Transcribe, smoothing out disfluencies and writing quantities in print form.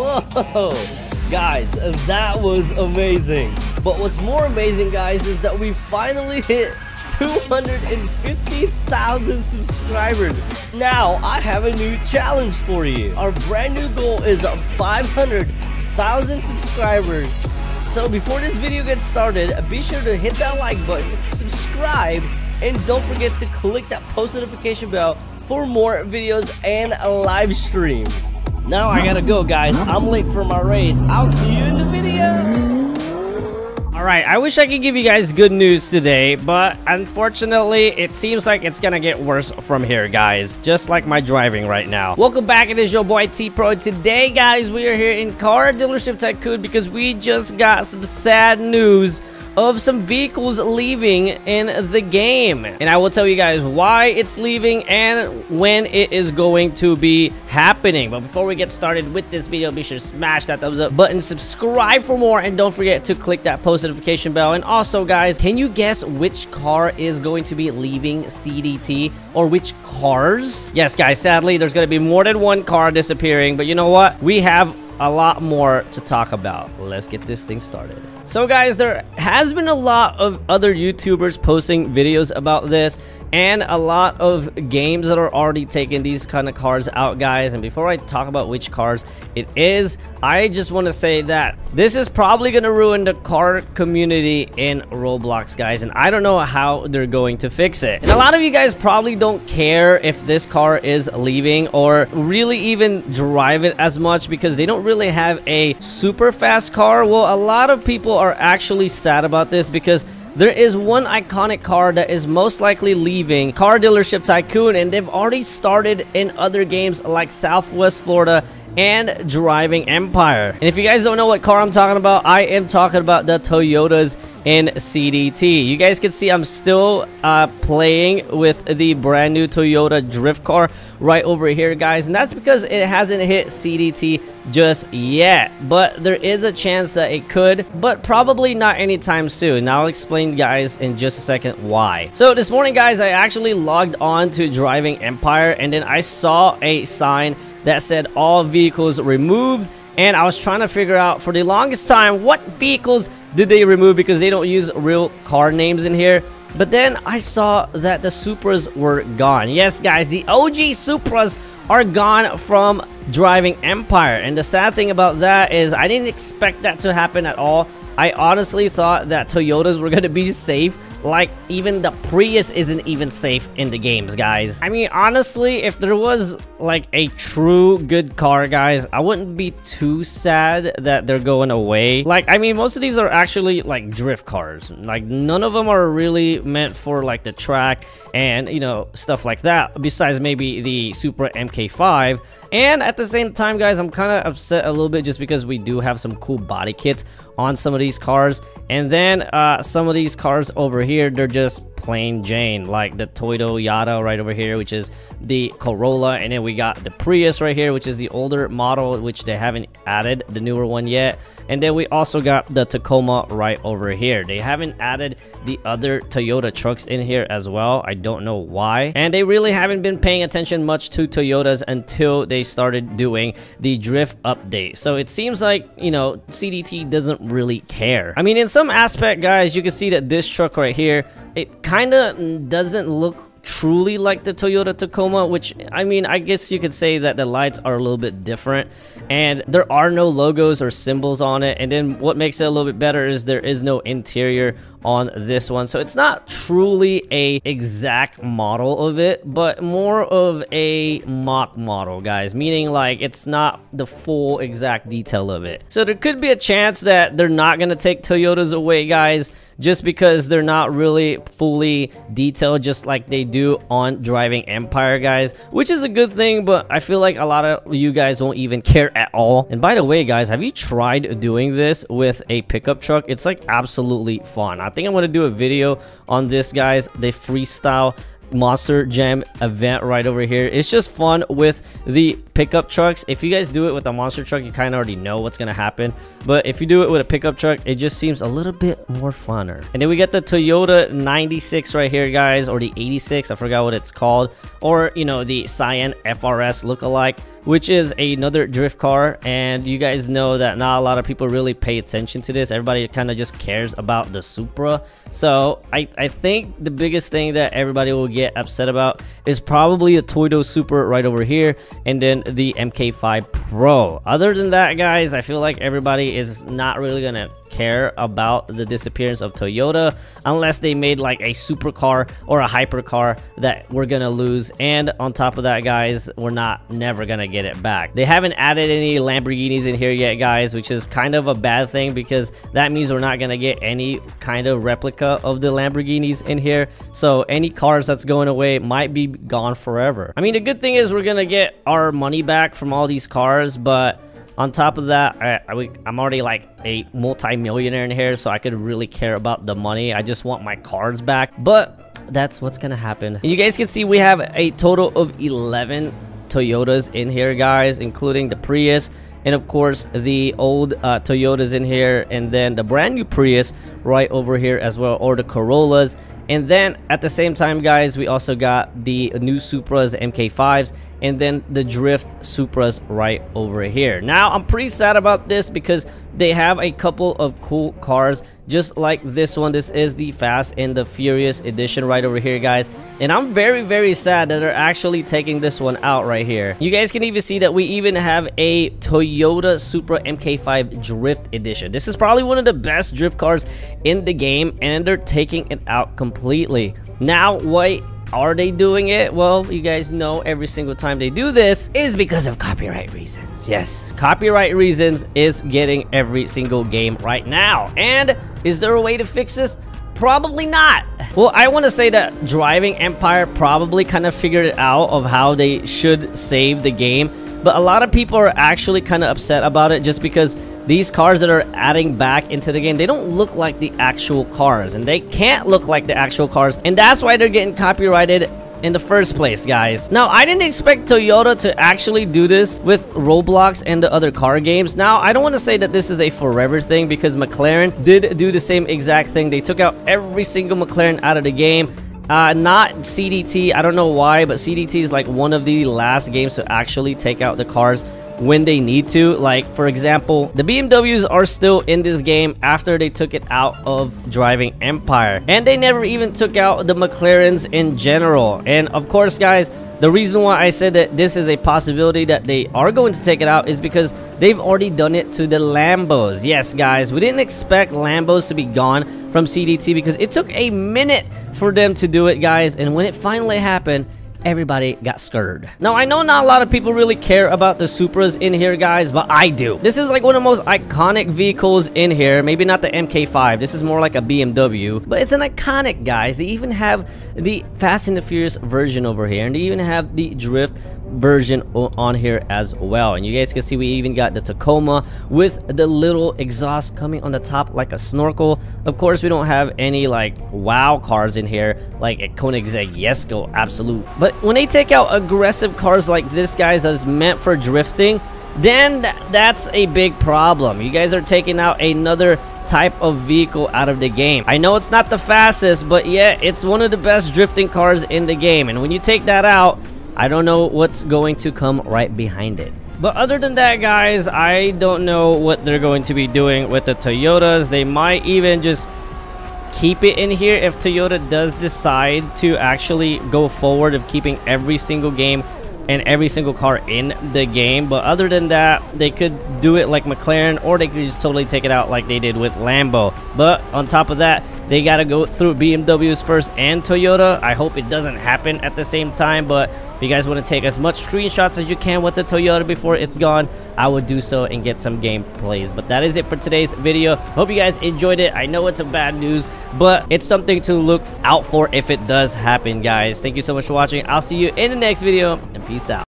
Whoa! Guys, that was amazing. But what's more amazing, guys, is that we finally hit 250,000 subscribers. Now, I have a new challenge for you. Our brand new goal is 500,000 subscribers. So before this video gets started, be sure to hit that like button, subscribe, and don't forget to click that post notification bell for more videos and live streams. Now I gotta go, guys. I'm late for my race. I'll see you in the video. Alright, I wish I could give you guys good news today, but unfortunately, it seems like it's gonna get worse from here, guys. Just like my driving right now. Welcome back, it is your boy T-Pro. Today, guys, we are here in Car Dealership Tycoon because we just got some sad news of some vehicles leaving in the game. And I will tell you guys why it's leaving and when it is going to be happening. But before we get started with this video, be sure to smash that thumbs up button, subscribe for more, and don't forget to click that post notification bell. And also, guys, can you guess which car is going to be leaving CDT, or which cars? Yes, guys, sadly, there's going to be more than one car disappearing, but you know what? We have a lot more to talk about. Let's get this thing started. So guys, there has been a lot of other YouTubers posting videos about this, and a lot of games that are already taking these kind of cars out, guys. And before I talk about which cars it is, I just want to say that this is probably going to ruin the car community in Roblox, guys, and I don't know how they're going to fix it. And a lot of you guys probably don't care if this car is leaving or really even drive it as much because they don't really have a super fast car. Well, a lot of people are actually sad about this because there is one iconic car that is most likely leaving Car Dealership Tycoon, and they've already started in other games like Southwest Florida and Driving Empire. And if you guys don't know what car I'm talking about, I am talking about the Toyotas in CDT. You guys can see I'm still playing with the brand new Toyota drift car right over here, guys, and that's because it hasn't hit CDT just yet, but there is a chance that it could, but probably not anytime soon. Now I'll explain, guys, in just a second why. So this morning, guys, I actually logged on to Driving Empire, and then I saw a sign that said all vehicles removed, and I was trying to figure out for the longest time what vehicles did they remove because they don't use real car names in here. But then I saw that the Supras were gone. Yes, guys, the OG Supras are gone from Driving Empire, and the sad thing about that is I didn't expect that to happen at all. I honestly thought that Toyotas were going to be safe. Like, even the Prius isn't even safe in the games, guys. I mean, honestly, if there was like a true good car, guys, I wouldn't be too sad that they're going away. Like, I mean, most of these are actually like drift cars. Like, none of them are really meant for like the track and, you know, stuff like that, besides maybe the Supra MK5. And at the same time, guys, I'm kind of upset a little bit just because we do have some cool body kits on some of these cars, and then some of these cars over here, they're just plain Jane, like the Toyota right over here, which is the Corolla, and then we got the Prius right here, which is the older model, which they haven't added the newer one yet. And then we also got the Tacoma right over here. They haven't added the other Toyota trucks in here as well. I don't know why, and they really haven't been paying attention much to Toyotas until they started doing the drift update. So it seems like, you know, CDT doesn't really care. I mean, in some aspect, guys, you can see that this truck right here, it kind of doesn't look truly like the Toyota Tacoma, which, I mean, I guess you could say that the lights are a little bit different and there are no logos or symbols on it. And then what makes it a little bit better is there is no interior on this one, so it's not truly a exact model of it, but more of a mock model, guys, meaning like it's not the full exact detail of it. So there could be a chance that they're not going to take Toyotas away, guys, just because they're not really fully detailed just like they do on Driving Empire, guys, which is a good thing, but I feel like a lot of you guys won't even care at all. And by the way, guys, have you tried doing this with a pickup truck? It's like absolutely fun. I think I'm going to do a video on this, guys, the freestyle Monster Jam event right over here. It's just fun with the pickup trucks. If you guys do it with a monster truck, you kind of already know what's gonna happen, but if you do it with a pickup truck, it just seems a little bit more funner. And then we get the Toyota 96 right here, guys, or the 86, I forgot what it's called, or, you know, the Cyan FRS lookalike. which is another drift car. And you guys know that not a lot of people really pay attention to this. Everybody kind of just cares about the Supra. So I think the biggest thing that everybody will get upset about is probably a Toyota Supra right over here, and then the MK5 Pro. Other than that, guys, I feel like everybody is not really gonna care about the disappearance of Toyota unless they made like a supercar or a hypercar that we're gonna lose. And on top of that, guys, we're never gonna get it back. They haven't added any Lamborghinis in here yet, guys, which is kind of a bad thing because that means we're not gonna get any kind of replica of the Lamborghinis in here. So any cars that's going away might be gone forever. I mean, the good thing is we're gonna get our money back from all these cars, but on top of that, I'm already like a multi-millionaire in here, so I could really care about the money. I just want my cars back, but that's what's gonna happen. And you guys can see we have a total of 11 Toyotas in here, guys, including the Prius, and of course the old Toyotas in here, and then the brand new Prius right over here as well, or the Corollas. And then at the same time, guys, we also got the new Supras, the MK5s, and then the Drift Supras right over here. Now, I'm pretty sad about this because they have a couple of cool cars just like this one. This is the Fast and the Furious edition right over here, guys. And I'm very, very sad that they're actually taking this one out right here. You guys can even see that we even have a Toyota Supra MK5 Drift edition. This is probably one of the best drift cars in the game, and they're taking it out completely. Now, why are they doing it? Well, you guys know every single time they do this is because of copyright reasons. Yes, copyright reasons is getting every single game right now. And is there a way to fix this? Probably not. Well, I want to say that Driving Empire probably kind of figured it out of how they should save the game, but a lot of people are actually kind of upset about it just because these cars that are adding back into the game, they don't look like the actual cars, and they can't look like the actual cars, and that's why they're getting copyrighted in the first place, guys. Now, I didn't expect Toyota to actually do this with Roblox and the other car games. Now, I don't want to say that this is a forever thing because McLaren did do the same exact thing. They took out every single McLaren out of the game. Not CDT, I don't know why, but CDT is like one of the last games to actually take out the cars when they need to. Like, for example, the BMWs are still in this game after they took it out of Driving Empire, and they never even took out the McLarens in general. And of course, guys, the reason why I said that this is a possibility that they are going to take it out is because they've already done it to the Lambos. Yes, guys, we didn't expect Lambos to be gone from CDT because it took a minute for them to do it, guys, and when it finally happened, everybody got scared. Now, I know not a lot of people really care about the Supras in here, guys, but I do. This is like one of the most iconic vehicles in here. Maybe not the MK5. This is more like a BMW, but it's an iconic, guys. They even have the Fast and the Furious version over here, and they even have the Drift version on here as well. And you guys can see we even got the Tacoma with the little exhaust coming on the top like a snorkel. Of course, we don't have any like wow cars in here like a Koenigsegg Jesko Absolute, but when they take out aggressive cars like this, guys, that is meant for drifting, then that's a big problem. You guys are taking out another type of vehicle out of the game. I know it's not the fastest, but yeah, it's one of the best drifting cars in the game, and when you take that out, I don't know what's going to come right behind it. But other than that, guys, I don't know what they're going to be doing with the Toyotas. They might even just keep it in here if Toyota does decide to actually go forward of keeping every single game and every single car in the game. But other than that, they could do it like McLaren, or they could just totally take it out like they did with Lambo. But on top of that, they got to go through BMWs first and Toyota. I hope it doesn't happen at the same time, but if you guys want to take as much screenshots as you can with the Toyota before it's gone, I would do so and get some gameplays. But that is it for today's video. Hope you guys enjoyed it. I know it's a bad news, but it's something to look out for if it does happen, guys. Thank you so much for watching. I'll see you in the next video, and peace out.